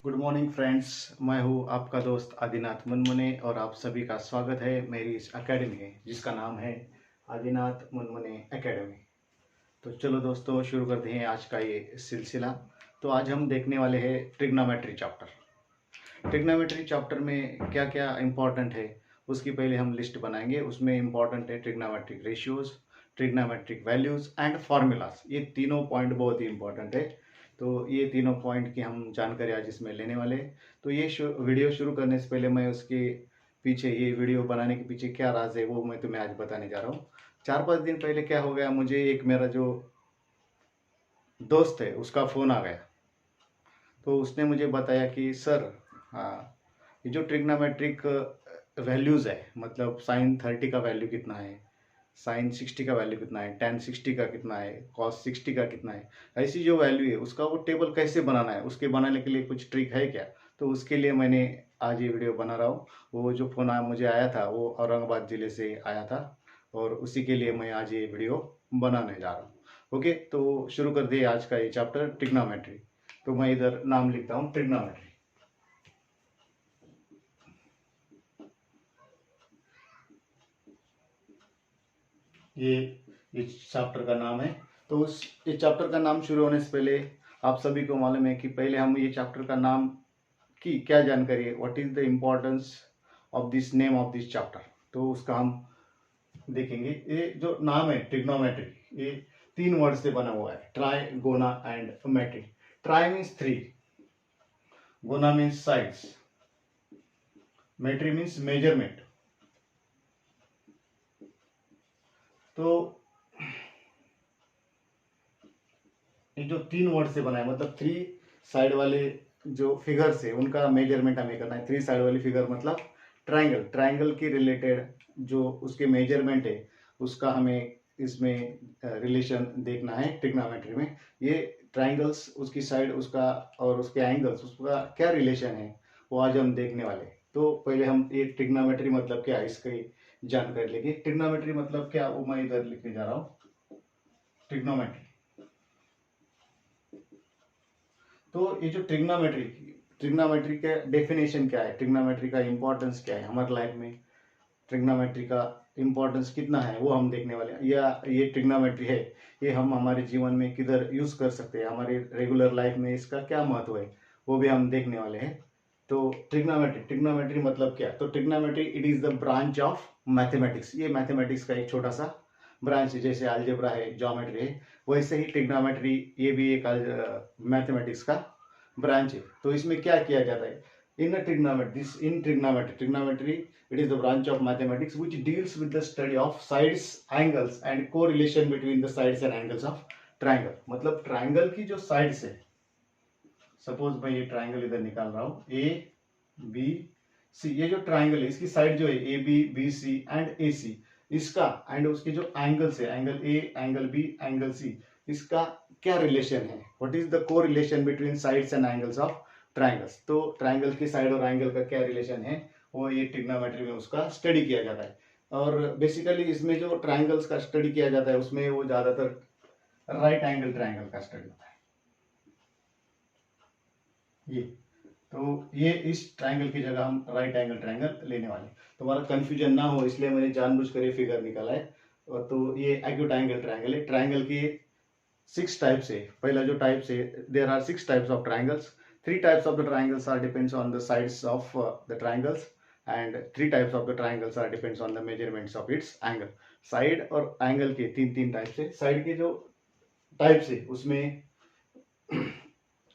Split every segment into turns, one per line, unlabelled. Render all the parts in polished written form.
Good morning friends. मैं हूँ आपका दोस्त आदिनाथ मुनमुने और आप सभी का स्वागत है मेरी इस एकेडमी में जिसका नाम है आदिनाथ मुनमुने एकेडमी। तो चलो दोस्तों शुरू करते हैं आज का ये सिलसिला। तो आज हम देखने वाले हैं ट्रिग्नोमेट्री चैप्टर। ट्रिग्नोमेट्री चैप्टर में क्या क्या इम्पोर्टेंट है उसकी पहले हम लिस्ट बनाएंगे। उसमें इम्पोर्टेंट है trigonometric ratios, trigonometric values and formulas. ये तीनों पॉइंट बहुत ही इंपॉर्टेंट है। तो ये तीनों पॉइंट की हम जानकारी आज इसमें लेने वाले हैं। तो ये वीडियो शुरू करने से पहले मैं उसके पीछे, ये वीडियो बनाने के पीछे क्या राज है वो मैं तुम्हें आज बताने जा रहा हूँ। 4-5 दिन पहले क्या हो गया, मुझे एक मेरा जो दोस्त है उसका फ़ोन आ गया। तो उसने मुझे बताया कि सर, हाँ, ये जो ट्रिग्नोमेट्रिक वैल्यूज़ है, मतलब साइन 30 का वैल्यू कितना है, साइन 60 का वैल्यू कितना है, टेन 60 का कितना है, कॉस 60 का कितना है, ऐसी जो वैल्यू है उसका वो टेबल कैसे बनाना है, उसके बनाने के लिए कुछ ट्रिक है क्या। तो उसके लिए मैंने आज ये वीडियो बना रहा हूँ। वो जो फ़ोन मुझे आया था वो औरंगाबाद ज़िले से आया था और उसी के लिए मैं आज ये वीडियो बनाने जा रहा हूँ। ओके, तो शुरू कर दिए आज का ये चैप्टर ट्रिग्नोमेट्री। तो मैं इधर नाम लिखता हूँ ट्रिग्नोमेट्री। ये इस चैप्टर का नाम है। तो उस इस चैप्टर का नाम शुरू होने से पहले आप सभी को मालूम है कि पहले हम ये चैप्टर का नाम की क्या जानकारी है, what is the importance of this name of this chapter. तो उसका हम देखेंगे। ये जो नाम है ट्रिग्नोमेट्री, ये 3 वर्ड से बना हुआ है, tri, gona and metry. Tri means 3, gona means sides, metry means measurement. तो ये जो 3 वर्ड से बना है, मतलब 3 साइड वाले जो फिगर्स है उनका मेजरमेंट हमें करना है। 3 साइड वाली फिगर मतलब ट्राइंगल, ट्राइंगल की रिलेटेड जो उसके मेजरमेंट है उसका हमें इसमें रिलेशन देखना है ट्रिग्नोमेट्री में। ये ट्राइंगल्स, उसकी साइड, उसका और उसके एंगल्स, उसका क्या रिलेशन है वो आज हम देखने वाले हैं। तो पहले हम ये ट्रिग्नोमेट्री मतलब क्या है इसकी जानकारी लेंगे। ट्रिग्नोमेट्री मतलब क्या वो मैं इधर लिखने जा रहा हूँ, ट्रिग्नोमेट्री। तो ये जो ट्रिग्नोमेट्री, ट्रिग्नोमेट्री का डेफिनेशन क्या है, ट्रिग्नोमेट्री का इंपॉर्टेंस क्या है हमारे लाइफ में, ट्रिग्नोमेट्री का इंपॉर्टेंस कितना है वो हम देखने वाले हैं। या ये ट्रिग्नोमेट्री है, ये हम हमारे जीवन में किधर यूज कर सकते हैं, हमारे रेगुलर लाइफ में इसका क्या महत्व है वो भी हम देखने वाले हैं। तो ट्रिग्नोमेट्री, ट्रिग्नोमेट्री मतलब क्या, तो trigonometry it is the branch of mathematics. ये मैथमेटिक्स का एक छोटा सा ब्रांच है, जैसे अलजेब्रा है, ज्योमेट्री है, वैसे ही ट्रिग्नोमेट्री ये भी एक मैथमेटिक्स का ब्रांच है। तो इसमें क्या किया जाता है, in a trigonometry, trigonometry it is the branch of mathematics which deals with the study of sides, angles and correlation between the sides and angles of triangle। मतलब ट्राइंगल की जो साइड्स है, सपोज मैं ये ट्राइंगल इधर निकाल रहा हूँ ए बी सी, ये जो ट्राइंगल है इसकी साइड जो है A B B C and A C, इसका एंड उसके जो एंगल्स है, angle A, angle B, angle C, इसका क्या रिलेशन है, what is the correlation between sides and angles of triangles. तो ट्राइंगल की साइड और एंगल का क्या रिलेशन है वो ये ट्रिग्नोमेट्री में उसका स्टडी किया जाता है। और बेसिकली इसमें जो ट्राइंगल्स का स्टडी किया जाता है उसमें वो ज्यादातर राइट एंगल ट्राइंगल का स्टडी होता है। ये तो ये इस ट्राइंगल की जगह हम राइट एंगल ट्राइंगल लेने वाले। तुम्हारा कंफ्यूजन ना हो इसलिए मैंने जानबूझकर ये फिगर निकाला है। और तो ये एक्यूट एंगल ट्राइंगल है। ट्राइंगल की 6 टाइप्स है। पहला जो टाइप्स है, there are 6 types of triangles. 3 types of the triangles are depends on the sides of the triangles and 3 types of the triangles are depends on the measurements of its angle. Side और angle के 3 types है। Side के जो types है उसमें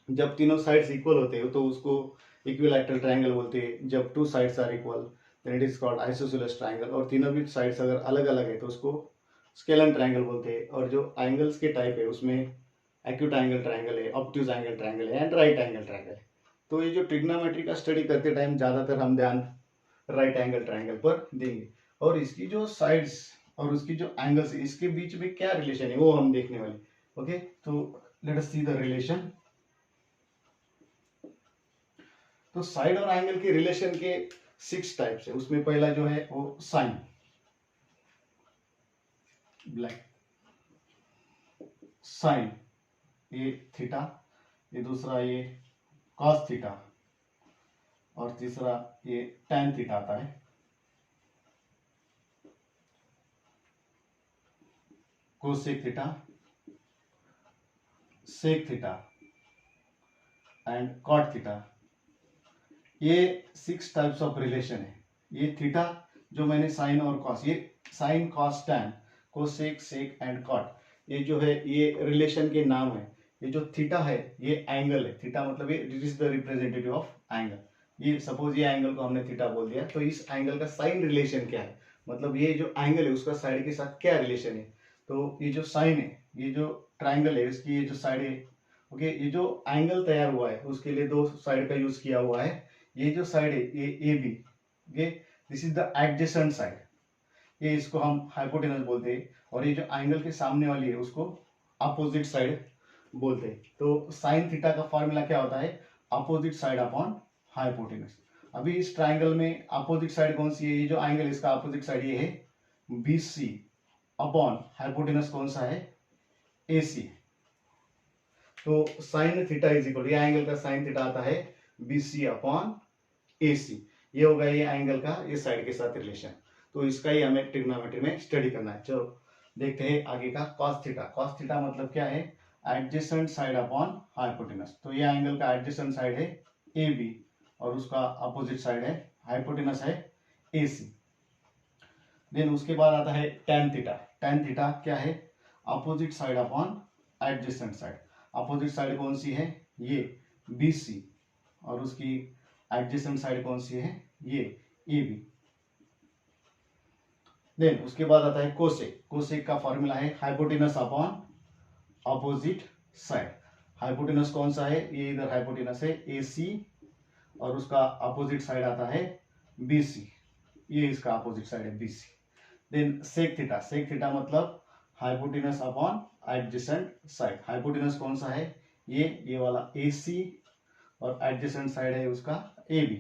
जब तीनों sides equal होते हैं तो उसको इक्विलैटरल ट्रायंगल बोलते हैं। जब 2 sides are equal then it is called isosceles triangle. और तीनों भी साइड्स अगर अलग अलग है तो उसको स्केलन ट्रायंगल बोलते हैं। और जो एंगल्स के टाइप है उसमें एक्यूट एंगल ट्रायंगल है, ऑब्ट्यूज एंगल ट्रायंगल है एंड राइट एंगल ट्रायंगल है। तो ये जो ट्रिग्नोमेट्री का स्टडी करते टाइम ज्यादातर हम ध्यान राइट एंगल ट्रायंगल पर देंगे। और इसकी जो साइड्स और उसकी जो एंगल्स है इसके बीच में क्या रिलेशन है वो हम देखने वाले। ओके, तो let us see the relation. तो साइड और एंगल के रिलेशन के 6 टाइप्स है। उसमें पहला जो है वो साइन, ब्लैक साइन, ये थीटा। ये दूसरा ये कॉस थीटा, और तीसरा ये tan थीटा आता है, cosec theta, sec theta and cot theta. ये 6 टाइप्स ऑफ रिलेशन है। ये थीटा जो मैंने साइन और कॉस, ये sine cos tan cosec sec and cot, ये जो है ये रिलेशन के नाम है। ये जो थीटा है ये एंगल है, थीटा मतलब ये it is the representative of angle. ये सपोज ये एंगल को हमने थीटा बोल दिया, तो इस एंगल का साइन रिलेशन क्या है, मतलब ये जो एंगल है उसका साइड के साथ क्या रिलेशन है। तो ये जो साइन है, ये जो ट्राइंगल है इसकी ये जो साइड है, ओके, ये जो एंगल तैयार हुआ है उसके लिए दो साइड का यूज किया हुआ है। ये जो साइड है ये A B, okay, this is the adjacent side, ये इसको हम हाइपोटेनस बोलते हैं। और ये जो एंगल के सामने वाली है उसको अपोजिट साइड बोलते हैं। तो साइन थीटा का फॉर्मूला क्या होता है, अपोजिट साइड अपॉन हाइपोटेनस। अभी इस ट्राइंगल में अपोजिट साइड कौन सी है, ये जो एंगल इसका अपोजिट साइड ये है BC अपॉन हाइपोटेनस कौन सा है, AC। तो साइन थीटा इज इक्वल, ये एंगल का साइन थीटा आता है BC अपॉन AC। ये होगा ये एंगल का ये साइड के साथ रिलेशन। तो इसका ही हमें ट्रिग्नोमेट्री में स्टडी करना है। चलो देखते हैं आगे का कॉस थीटा। कॉस थीटा मतलब क्या है, एडजेसेंट साइड अपॉन हाइपोटेनस। तो ये एंगल का एडजेसेंट साइड है AB और उसका अपोजिट साइड है हाइपोटेनस है AC। देन उसके बाद आता है tan थीटा। tan थीटा क्या है, opposite side upon adjacent side. Opposite side कौन सी है, ये BC और उसकी एडजेसेंट साइड कौन सी है, ये AB। देन उसके बाद आता है कोसेक। कोसेक का फॉर्मूला है hypotenuse upon opposite side. Hypotenuse कौन सा है, ये इधर हाइपोटेनस है AC और उसका अपोजिट साइड आता है BC, ये इसका अपोजिट साइड है BC। Then sec theta. Sec theta मतलब hypotenuse upon adjacent side. Hypotenuse कौन सा है, ये वाला AC और एडजेसेंट साइड है उसका AB।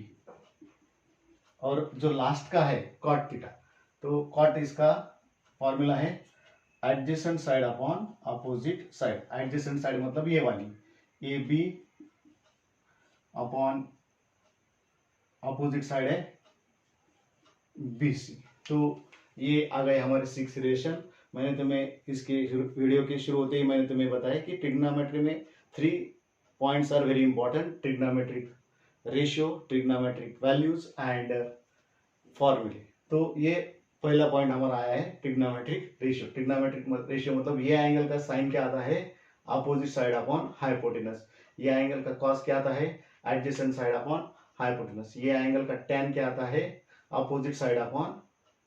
और जो लास्ट का है कॉट थीटा, तो कॉट इसका फॉर्मूला है adjacent side upon opposite side. Adjacent side मतलब ये वाली AB अपॉन अपोजिट साइड है BC। तो ये आ गए हमारे 6 रिलेशन। मैंने तुम्हें इसके वीडियो के शुरू होते ही मैंने तुम्हें बताया कि ट्रिग्नोमेट्री में 3 points are very important, trigonometric ratio, trigonometric values and फॉर्मूले। तो ये पहला पॉइंट हमारा आया है ट्रिग्नोमेट्रिक रेशियो। ट्रिग्नोमेट्रिक रेशियो मतलब ये एंगल का साइन क्या आता है, अपोजिट साइड अपॉन हाइपोटेनस। ये एंगल का कॉस क्या आता है, एडजेसेंट साइड अपॉन हाइपोटेनस। ये एंगल का tan क्या आता है, opposite side upon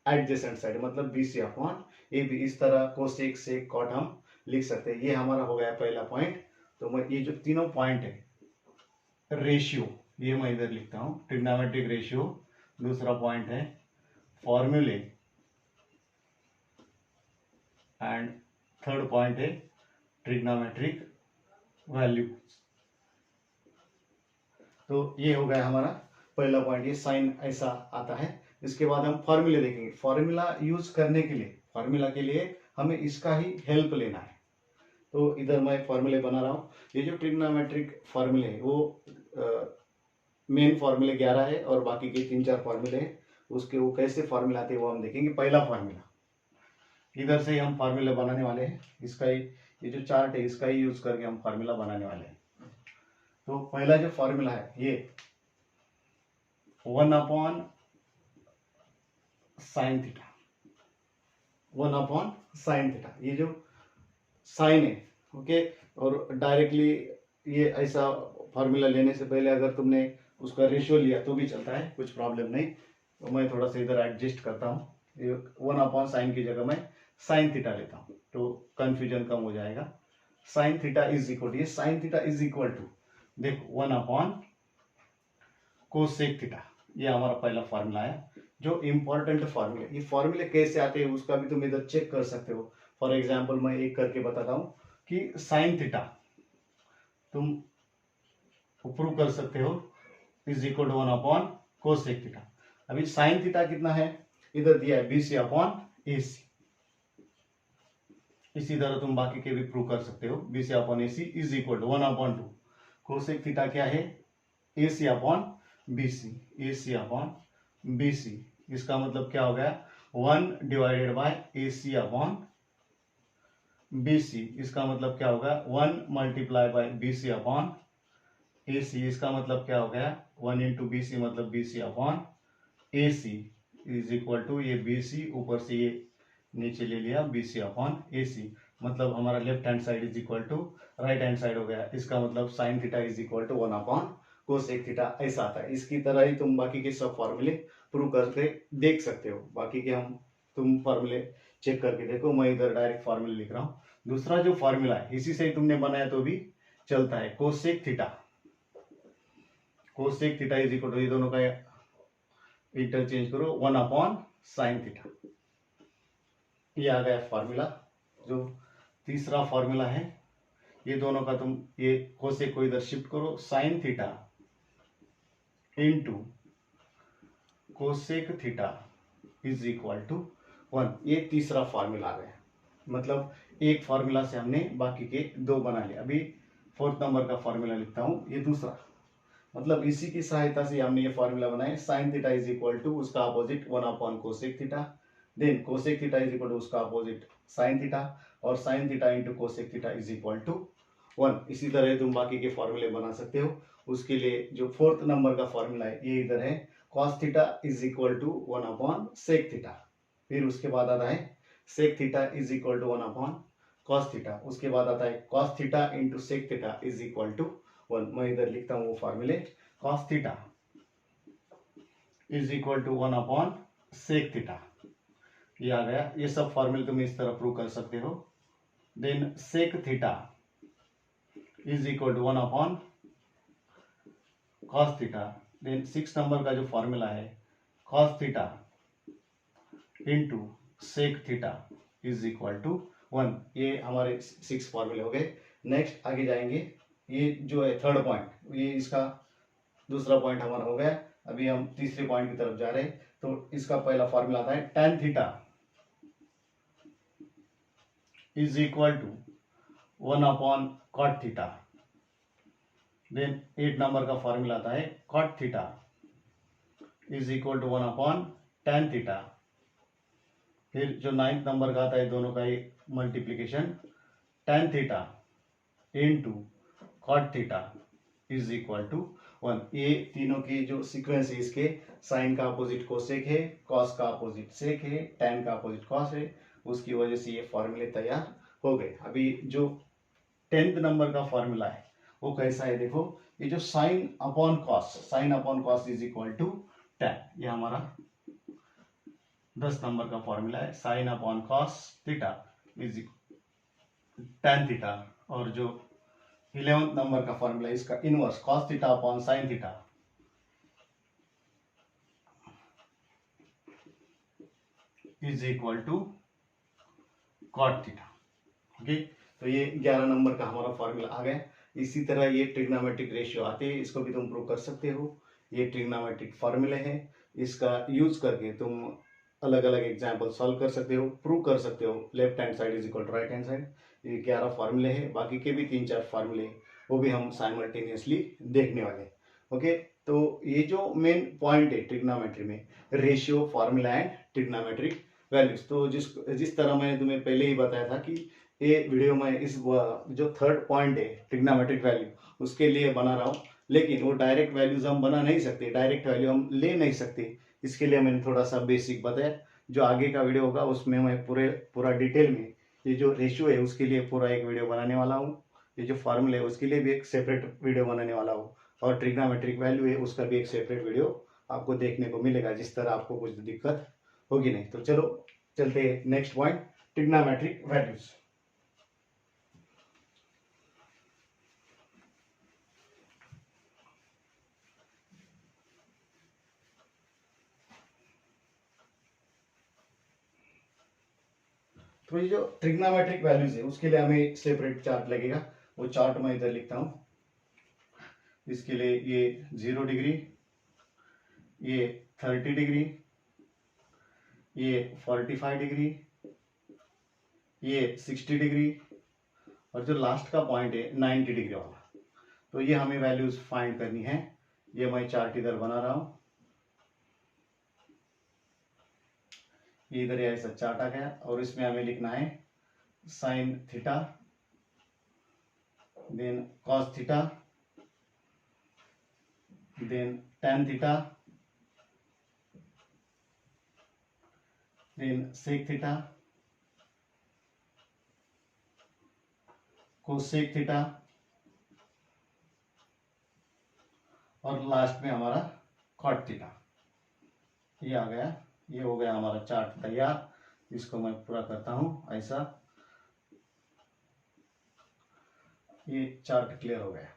adjacent side मतलब BC अपॉन AB। इस तरह कोसेक सेक कॉट हम लिख सकते हैं। ये हमारा हो गया पहला पॉइंट। तो मैं ये जो तीनों पॉइंट है रेशियो, ये मैं इधर लिखता हूं ट्रिग्नोमेट्रिक रेशियो। दूसरा पॉइंट है फॉर्मूले एंड थर्ड पॉइंट है ट्रिग्नोमेट्रिक वैल्यू। तो ये हो गया हमारा पहला पॉइंट, ये साइन ऐसा आता है। इसके बाद हम फॉर्मूले देखेंगे। फॉर्मूला यूज करने के लिए, फॉर्मूला के लिए हमें इसका ही हेल्प लेना है। तो इधर मैं फॉर्मूले बना रहा हूँ। ये जो ट्रिग्नोमेट्रिक फॉर्मूले है वो मेन फॉर्मूले 11 है और बाकी के 3-4 फॉर्मूले हैं। उसके वो कैसे फॉर्मूला आते हैं वो हम देखेंगे। पहला फॉर्मूला इधर से ही हम फार्मूला बनाने वाले हैं। इसका ही ये जो चार्ट है इसका ही यूज करके हम फार्मूला बनाने वाले हैं। तो पहला जो फॉर्मूला है ये 1 upon sine theta, 1 upon sine theta. ये जो साइन है, ओके, और डायरेक्टली ये ऐसा फॉर्मूला लेने से पहले अगर तुमने उसका रेशियो लिया तो भी चलता है, कुछ प्रॉब्लम नहीं। तो मैं थोड़ा सा इधर एडजस्ट करता हूँ। ये 1 अपॉन साइन की जगह मैं साइन थीटा लेता हूँ तो कंफ्यूजन कम हो जाएगा। साइन थीटा इज इक्वल, ये sine theta is equal to देखो 1 अपॉन कोसेक थीटा। ये हमारा पहला फॉर्मूला है जो इंपॉर्टेंट फॉर्मूले। ये फॉर्मूले कैसे आते हैं उसका भी तुम इधर चेक कर सकते हो। फॉर एग्जाम्पल मैं एक करके बताता हूँ कि साइन थीटा तुम प्रूव कर सकते हो is equal to 1 upon cosec theta. अभी साइन थीटा कितना है, इधर दिया है BC अपॉन AC। इसी तरह तुम बाकी के भी प्रूव कर सकते हो। BC upon AC is equal to 1 upon 2 cosec theta क्या है, AC upon B C, A C upon B C. इसका मतलब क्या हो गया, 1 divided by A C upon B C. इसका मतलब क्या होगा, 1 multiply by B C upon A C. इसका मतलब क्या हो गया, 1 इंटू बी सी मतलब B C upon A C is equal to ये बी सी ऊपर से ये नीचे ले लिया B C upon A C. मतलब हमारा left hand side is equal to right hand side हो गया। इसका मतलब sine theta is equal to 1 upon cosec theta, ऐसा आता है। इसकी तरह ही तुम बाकी के सब फॉर्मूले प्रूव करके देख सकते हो। बाकी के तुम फॉर्मूले चेक करके देखो, मैं इधर डायरेक्ट फॉर्मूले लिख रहा हूँ। दूसरा जो फॉर्मूला है इसी से ही तुमने बनाया तो भी चलता है, cosec theta. Cosec theta is equal to, ये दोनों का इंटरचेंज करो, 1 अपॉन साइन थीटा। ये आ गया फॉर्मूला। जो तीसरा फॉर्मूला है, ये दोनों का तुम ये कोसेक को इधर शिफ्ट करो, sine theta into cosec theta is equal to 1। ये तीसरा फॉर्मूला आ गया। मतलब एक फॉर्मूला से हमने बाकी के दो बना लिया। अभी फोर्थ नंबर का फॉर्मूला लिखता हूं, ये दूसरा। मतलब इसी की सहायता से हमने ये फॉर्मूला बनाया, sine theta is equal to उसका opposite 1 upon cosec theta, then cosec theta is equal to उसका अपोजिट साइन थीटा, और sine theta into cosec theta is equal to 1। इसी तरह तुम बाकी के फॉर्मूले बना सकते हो। उसके लिए जो फोर्थ नंबर का फॉर्मूला है ये इधर है, cos theta is equal to 1 upon sec theta. फिर उसके बाद आता है sec theta is equal to 1 upon cos theta. उसके बाद आता है cos theta into sec theta is equal to 1। मैं इधर लिखता हूं वो फॉर्मूले, cos theta is equal to 1 upon sec theta. ये आ गया। ये सब फॉर्मूले तुम इस तरह प्रूव कर सकते हो। Then sec theta is equal to 1 upon cos theta. Then 6 number का जो फॉर्मूला है, cos theta into sec theta is equal to 1। ये हमारे 6 फॉर्मूले हो गए। नेक्स्ट आगे जाएंगे, ये जो है थर्ड पॉइंट, ये इसका दूसरा पॉइंट हमारा हो गया। अभी हम तीसरे पॉइंट की तरफ जा रहे हैं। तो इसका पहला फॉर्मूला आता है tan theta is equal to 1 upon cot theta. Then 8 number का फॉर्मूला आता है cot theta is equal to 1 upon tan theta. फिर जो 9th नंबर का आता है, दोनों का ही multiplication, tan theta into cot theta is equal to 1। ये तीनों की जो सीक्वेंस है, इसके साइन का अपोजिट कोसेक है, कॉस का अपोजिट सेक है, टैन का अपोजिट कॉस है। उसकी वजह से ये फॉर्मूले तैयार हो गए। अभी जो 10th नंबर का फॉर्मूला है वो कैसा है, देखो। ये जो sine upon cos is equal to tan, ये हमारा 10 नंबर का फॉर्मूला है। Sine upon cos theta is tan theta. और जो 11th नंबर का फॉर्मूला है, इसका inverse, cos theta upon sine theta is equal to cot theta. Okay, तो ये 11 नंबर का हमारा फॉर्मूला आ गया। इसी तरह ये ट्रिग्नोमेट्रिक रेशियो आते हैं, इसको भी तुम प्रूव कर सकते हो। ये ट्रिग्नोमेट्रिक फॉर्मूले हैं, इसका यूज करके तुम अलग अलग एग्जाम्पल सॉल्व कर सकते हो, प्रूव कर सकते हो। Left hand side is equal to right hand side. ये 11 फॉर्मूले हैं, बाकी के भी 3-4 फॉर्मूले वो भी हम साइमल्टेनियसली देखने वाले हैं। ओके, तो ये जो मेन पॉइंट है ट्रिग्नोमेट्री में, ratio, formula and trigonometric values. तो जिस तरह मैंने तुम्हें पहले ही बताया था कि ये वीडियो में इस जो थर्ड पॉइंट है ट्रिग्नोमेट्रिक वैल्यू, उसके लिए बना रहा हूँ। लेकिन वो डायरेक्ट वैल्यूज हम बना नहीं सकते, डायरेक्ट वैल्यू हम ले नहीं सकते। इसके लिए मैंने थोड़ा सा बेसिक बताया। जो आगे का वीडियो होगा उसमें मैं पूरा डिटेल में ये जो रेशियो है उसके लिए पूरा एक वीडियो बनाने वाला हूँ। ये जो फॉर्मूला है उसके लिए भी एक सेपरेट वीडियो बनाने वाला हूँ, और ट्रिग्नोमेट्रिक वैल्यू है उसका भी एक सेपरेट वीडियो आपको देखने को मिलेगा, जिस तरह आपको कुछ दिक्कत होगी नहीं। तो चलो चलते हैं नेक्स्ट पॉइंट, ट्रिग्नोमेट्रिक वैल्यूज। तो ये जो ट्रिग्नोमेट्रिक वैल्यूज है उसके लिए हमें सेपरेट चार्ट लगेगा। वो चार्ट मैं इधर लिखता हूं। इसके लिए ये 0 डिग्री, ये 30 डिग्री, ये 45 डिग्री, ये 60 डिग्री, और जो लास्ट का पॉइंट है 90 डिग्री वाला। तो ये हमें वैल्यूज फाइंड करनी है। ये मैं चार्ट इधर बना रहा हूं, इधर ऐसा चार्ट आ गया और इसमें हमें लिखना है sine theta, then cos theta, then tan theta, then sec theta, cosec theta, और लास्ट में हमारा कॉट थीटा। ये आ गया, ये हो गया हमारा चार्ट तैयार। इसको मैं पूरा करता हूं ऐसा, ये चार्ट क्लियर हो गया।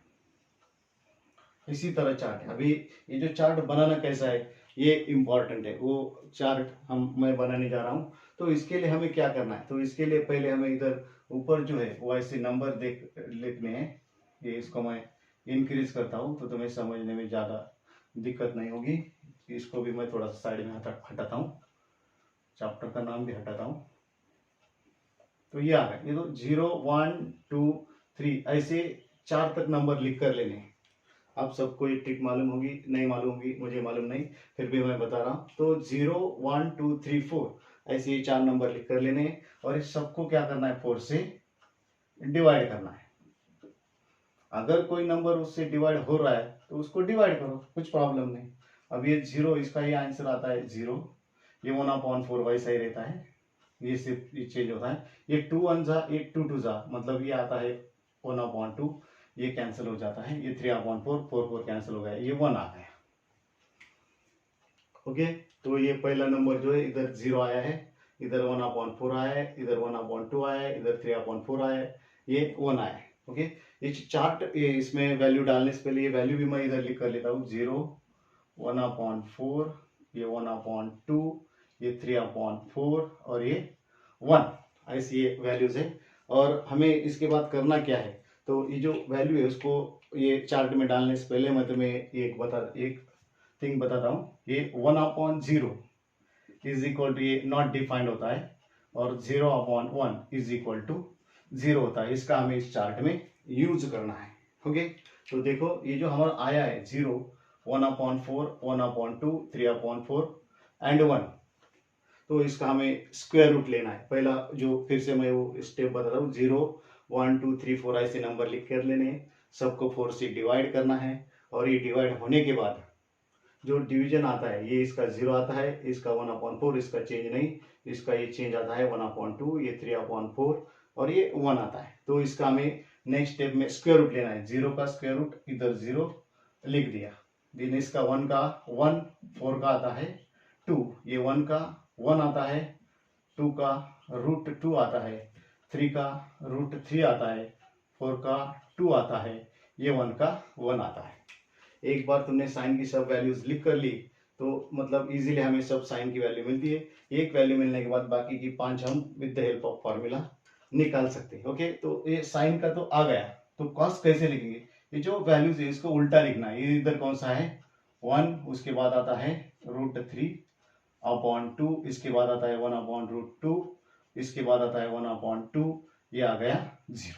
इसी तरह चार्ट है। अभी ये जो चार्ट बनाना कैसा है ये इंपॉर्टेंट है, वो चार्ट मैं बनाने जा रहा हूं। तो इसके लिए हमें क्या करना है, तो इसके लिए पहले हमें इधर ऊपर जो है वो ऐसे नंबर लिखने हैं। ये इसको मैं इंक्रीज करता हूँ तो तुम्हें समझने में ज़्यादा दिक्कत नहीं होगी। इसको भी मैं थोड़ा सा साइड में हटाता हूँ, चैप्टर का नाम भी हटाता हूँ। तो ये आ गया, ये तो 0 1 2 3 ऐसे 4 तक नंबर लिख कर लेने। आप सबको ये ट्रिक मालूम होगी, नहीं मालूम होगी मुझे मालूम नहीं, फिर भी मैं बता रहा हूँ। तो 0 1 2 3 4 ऐसे ये 4 नंबर लिख कर लेने, और इस सबको क्या करना है 4 से डिवाइड करना है। अगर कोई नंबर उससे डिवाइड हो रहा है तो उसको डिवाइड करो, कुछ प्रॉब्लम नहीं। अब ये 0, इसका ये आंसर आता है 0, ये 1/4 वैसा ही रहता है, ये सिर्फ ये चेंज होता है। ये 2 1 जा, ये 2 2 जा, मतलब ये आता है 1/2, ये कैंसिल हो जाता है। ये 3/4 4 कैंसिल हो गया, ये 1 आ गया। ओके, तो ये पहला नंबर जो है इधर 0 आया है, इधर 1/4 आया है, इधर 1/2 आया है, इधर 3/4 आया है, ये 1 आया है। ओके, ये चार्ट इसमें वैल्यू डालने से पहले ये वैल्यू भी मैं इधर लिख कर लेता हूँ। 0 1/4, ये 1/2, ये 3/4 और ये 1, ऐसी ये वैल्यूज है। और हमें इसके बाद करना क्या है, तो ये जो वैल्यू है उसको ये चार्ट में डालने से पहले मैं तुम्हें एक थिंग बताता हूँ। ये 1/0 इज इक्वल टू, ये नॉट डिफाइंड होता है, और 0/1 इज इक्वल टू 0 होता है। इसका हमें इस चार्ट में यूज करना है। ओके, तो देखो ये जो हमारा आया है 0 1/4 1/2 3/4 एंड 1, तो इसका हमें स्क्वायर रूट लेना है। पहला जो फिर से मैं वो स्टेप बताता हूँ, 0 1 2 3 4 ऐसे नंबर लिख कर लेने, सबको 4 से डिवाइड करना है, और ये डिवाइड होने के बाद जो डिवीजन आता है ये इसका 0 आता है, इसका 1/4, इसका चेंज नहीं, इसका ये चेंज आता है 1/2, ये 3/4 और ये 1 आता है। तो इसका हमें नेक्स्ट स्टेप में स्क्वायर रूट लेना है। 0 का स्क्वायर रूट इधर 0 लिख दिया, देन इसका 1 का 1, 4 का आता है 2, ये 1 का 1 आता है, 2 का √2 आता है, 3 का √3 आता है, 4 का 2 आता है, ये 1 का 1 आता है। एक बार तुमने साइन की सब वैल्यूज लिख कर ली तो मतलब इजीली हमें सब साइन की वैल्यू मिलती है। एक वैल्यू मिलने के बाद बाकी की 5 हम with the help of formula निकाल सकते हैं। ओके, तो ये साइन का तो आ गया, तो कॉस कैसे लिखेंगे, ये जो वैल्यूज है इसको उल्टा लिखना है। ये इधर कौन सा है 1, उसके बाद आता है √3/2, इसके बाद आता है 1/√2, इसके बाद आता है 1/2, ये आ गया 0।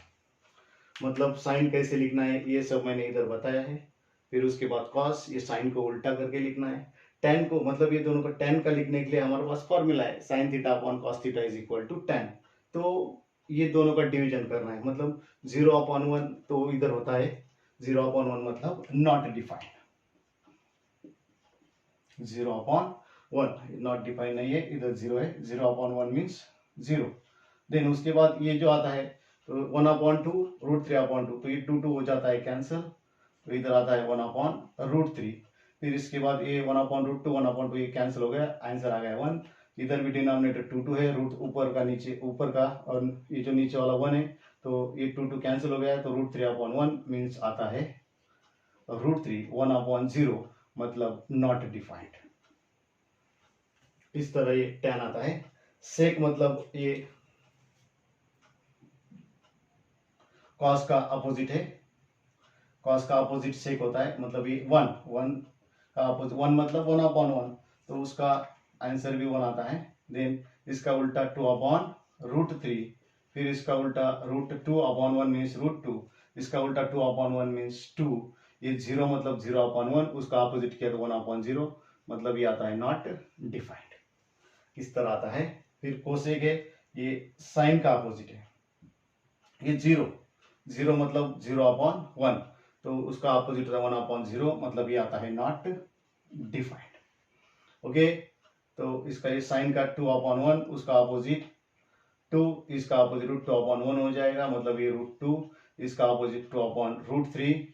मतलब साइन कैसे लिखना है ये सब मैंने इधर बताया है। फिर उसके बाद कॉस, ये साइन को उल्टा करके लिखना है। टेन को, मतलब ये दोनों को टेन का लिखने के लिए हमारे पास फॉर्मूला है, sin theta upon cos theta is equal to 10। तो ये दोनों का डिवीजन करना है, मतलब 0/1 तो इधर होता है 0/1 मतलब नॉट डिफाइंड, 0/1 नॉट डिफाइंड नहीं है, इधर 0 है, 0/1 मीन्स 0। देन उसके बाद ये जो आता है तो 1/2 √3/2, तो ये 2 2 हो जाता है कैंसिल, तो इधर आता है 1/√3। फिर इसके बाद ये 1/√2 1/2 ये कैंसिल हो गया, आंसर आ गया 1। इधर भी डिनोमिनेटर 2 2 है, रूट ऊपर का नीचे, ऊपर का और ये जो नीचे वाला 1 है, तो ये 2 2 कैंसिल हो गया, तो √3/1 मीन्स आता है √3 1/0 मतलब नॉट डिफाइंड। इस तरह ये tan आता है। सेक मतलब ये cos का अपोजिट है, cos का अपोजिट सेक होता है, मतलब ये 1 का अपोजिट 1 मतलब 1/1, तो उसका आंसर भी 1 आता है। देन इसका उल्टा 2/√3, फिर इसका उल्टा √2/1 मीन्स √2, इसका उल्टा 2/1 मीन्स 2, ये 0 मतलब 0/1, उसका अपोजिट किया तो 1/0, मतलब ये आता है नॉट डिफाइंड। इस तरह आता है। फिर कोसेक है, ये साइन का अपोजिट है, ये 0 मतलब 0/1, तो उसका अपोजिट होता है 1/0, मतलब ये आता है नॉट डिफाइंड। ओके, तो इसका ये साइन का 2/1, उसका अपोजिट 2, इसका अपोजिट √2/1 हो जाएगा, मतलब ये √2, इसका अपोजिट 2/√3,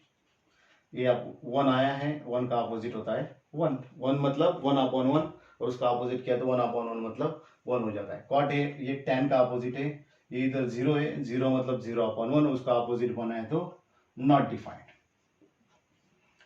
ये अब 1 आया है, 1 का अपोजिट होता है 1 मतलब 1/1, और उसका अपोजिट किया तो 1/1 मतलब 1 हो जाता है। कॉट है, ये tan का अपोजिट है, ये इधर 0 है, 0 मतलब 0/1, उसका अपोजिट बना है तो नॉट डिफाइंड,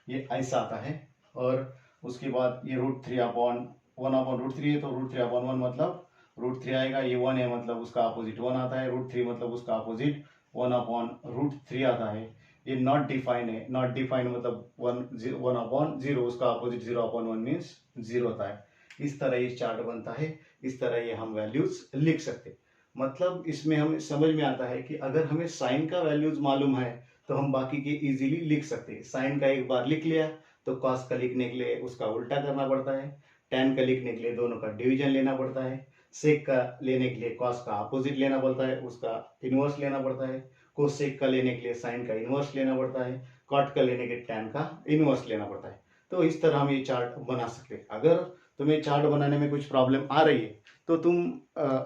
ये ऐसा आता है। और उसके बाद ये √3/1/√3 है, तो √3/1 मतलब √3 आएगा, ये 1 है मतलब उसका अपोजिट 1 आता है, √3 मतलब उसका अपोजिट 1/√3 आता है। ये नॉट डिफाइंड है, नॉट डिफाइंड मतलब 1/0, उसका अपोजिट 0/1 मीन्स 0 होता है। इस तरह ये चार्ट बनता है, इस तरह ये हम वैल्यूज लिख सकते। मतलब इसमें हमें समझ में आता है कि अगर हमें साइन का वैल्यूज मालूम है तो हम बाकी के इजीली लिख सकते हैं। साइन का एक बार लिख लिया तो कॉस का लिखने के लिए उसका उल्टा करना पड़ता है, tan का लिखने के लिए दोनों का डिवीजन लेना पड़ता है, सेक का लेने के लिए कॉस का अपोजिट लेना पड़ता है, उसका इनवर्स लेना पड़ता है, कोसेक का लेने के लिए साइन का इनवर्स लेना पड़ता है, कॉट का लेने के tan का इनवर्स लेना पड़ता है। तो इस तरह हम ये चार्ट बना सकते हैं। अगर तुम्हें चार्ट बनाने में कुछ प्रॉब्लम आ रही है तो तुम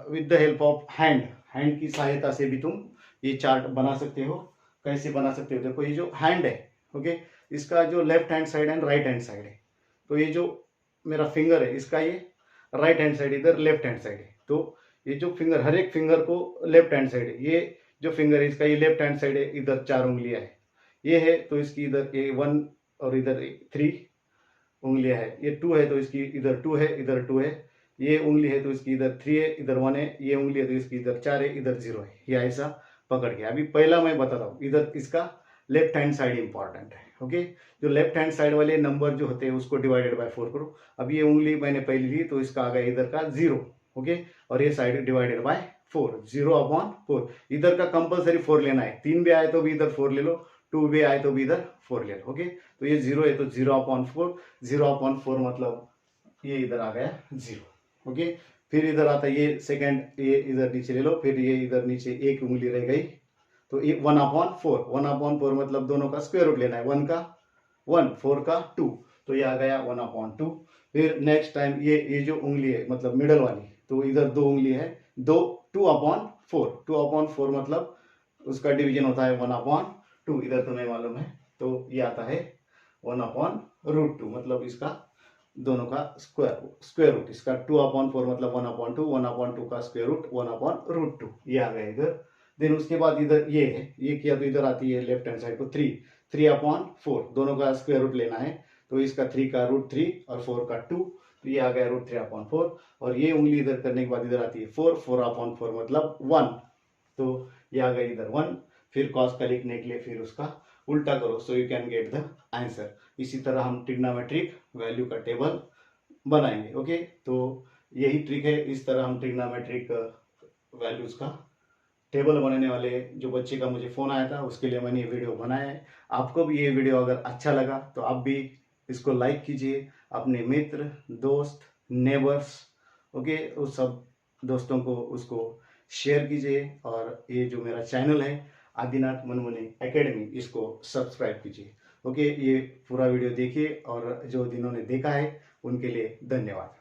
with the help of hand की सहायता से भी तुम ये चार्ट बना सकते हो। कैसे बना सकते हो, देखो ये जो हैंड है, ओके, इसका जो left hand side and right hand side है, तो ये जो मेरा फिंगर है इसका ये राइट हैंड साइड, इधर लेफ्ट हैंड साइड है, तो ये जो फिंगर, हर एक फिंगर को लेफ्ट हैंड साइड है, ये जो फिंगर है इसका ये लेफ्ट हैंड साइड है, इधर 4 उंगलियां है, ये है तो इसकी इधर ये 1 और इधर 3 उंगलियां है, ये 2 है तो इसकी इधर 2 है, इधर 2 है, ये उंगली है तो इसकी इधर 3 है, इधर 1 है, ये उंगली है तो इसकी इधर 4 है, इधर 0 है, ये ऐसा पकड़ के। अभी पहला मैं बताता हूँ, इधर इसका लेफ्ट हैंड साइड इंपॉर्टेंट है, ओके। जो लेफ्ट हैंड साइड वाले नंबर जो होते हैं उसको डिवाइडेड बाय 4 करो। अब ये उंगली मैंने पहले ली तो इसका आ गया इधर का 0, ओके, और ये साइड डिवाइडेड बाय 4, 0/4। इधर का कंपलसरी 4 लेना है, 3 भी आए तो भी इधर 4 ले लो, 2 भी आए तो भी इधर 4 ले लो, ओके। तो ये 0 है तो 0/4, 0/4 मतलब ये इधर आ गया 0, ओके। फिर इधर आता है ये सेकंड, ये इधर नीचे ले लो, फिर ये इधर नीचे एक उंगली रह गई तो ये 1/4, 1/4 मतलब दोनों का स्क्वायर रूट लेना है, 1 का 1, 4 का 2, तो ये आ गया 1/2। फिर नेक्स्ट टाइम ये जो उंगली है मतलब मिडल वाली, तो इधर 2 उंगली है, 2/4 मतलब उसका डिवीजन होता है 1/2, इधर तुम्हें मालूम है, तो ये आता है 1/√2, मतलब इसका दोनों का स्क्वायर रूट, इसका 2/4 मतलब 1/2, 1/2 का स्क्वायर रूट 1/√2, ये आ गया इधर। देन उसके बाद इधर ये है, ये किया तो इधर आती है लेफ्ट हैंड साइड को 3/4, दोनों का स्क्वायर रूट लेना है, तो इसका 3 का √3 और 4 का 2, तो ये आ गया √3/4, और ये उंगली इधर करने के बाद इधर आती है 4/4 मतलब 1, तो ये आ गया इधर 1। फिर कॉस का लिखने के लिए फिर उसका उल्टा करो, so you can get the answer. इसी तरह हम ट्रिग्नोमेट्रिक वैल्यू का टेबल बनाएंगे, ओके। तो यही ट्रिक है, इस तरह हम ट्रिग्नोमेट्रिक वैल्यूज का टेबल बनाने वाले जो बच्चे का मुझे फोन आया था उसके लिए मैंने ये वीडियो बनाया है। आपको भी ये वीडियो अगर अच्छा लगा तो आप भी इसको लाइक कीजिए, अपने मित्र, दोस्त, नेबर्स, ओके, उस सब दोस्तों को उसको शेयर कीजिए, और ये जो मेरा चैनल है आदिनाथ मनमुनि एकेडमी, इसको सब्सक्राइब कीजिए, ओके। ये पूरा वीडियो देखिए, और जो जिन्होंने देखा है उनके लिए धन्यवाद।